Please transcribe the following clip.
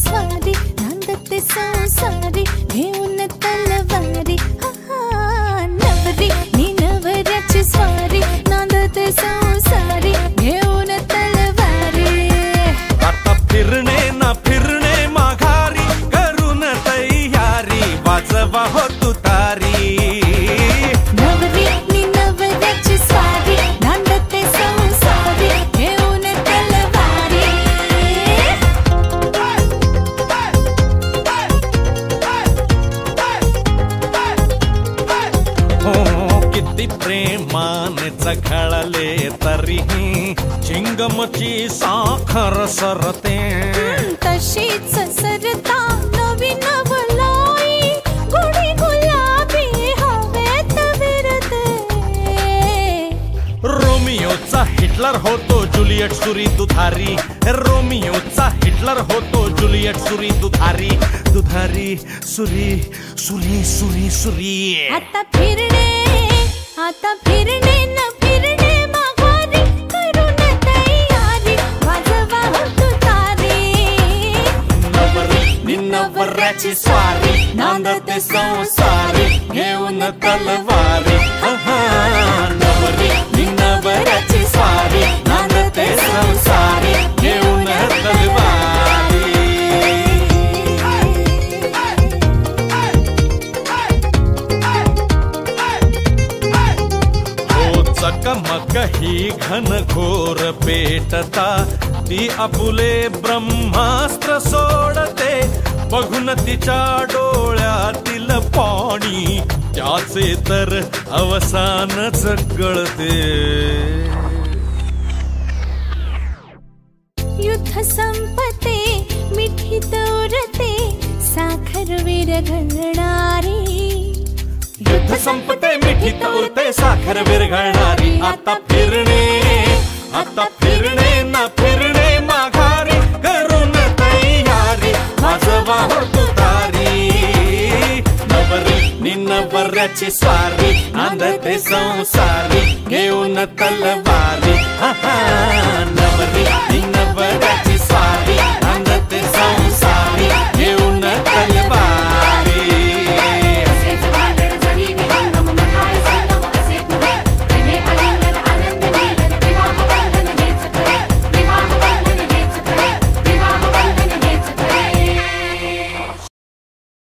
स्वारी नांदते संसारी घेऊन तलवारी नवरी नी नवऱ्याची स्वारी नांदते संसारी घेऊन तलवारी आता फिरणे ना फिरणे माघारी करून तयारी वाजवा हो तुतारी नवरी नी नवऱ्याची स्वारी नांदते संसारी घेऊन तलवारी किती प्रेमाने चघळले तरीही चिंगमची साखर सरते तशीच सरता नवी नवलाई गोडी गुलाबी हवेत विरते रोमियोचा हिटलर होतो जुलियट सुरी दुधारी रोमियोचा हिटलर होतो जुलियट सुरी दुधारी दुधारी सुरी सुरी सुरी सुरी आता फिरणे न फिरणे माघारी करून तयारी वाजवा हो तुतारी नवरी नवऱ्याची स्वारी नांदते संसारी घेऊन तलवारी नवरी नवऱ्याची स्वारी नांदते संसारी घेऊन तलवारी चकमक ही घनघोर पेटता ती आपुले ब्रह्मास्त्र सोडते बघून तिच्या डोळ्यातील पाणी त्याचे तर अवसानच कळते युद्ध संपते मिठीत उरते साखर विरघळणारी युद्ध संपते मिठीत उरते साखर विरघळणारी आता फिरणे ना फिरणे माघारी करून तयारी वाजवा हो तुतारी नवरी नवऱ्याची स्वारी नांदते संसारी घेऊन तलवारी नवरी नवऱ्याची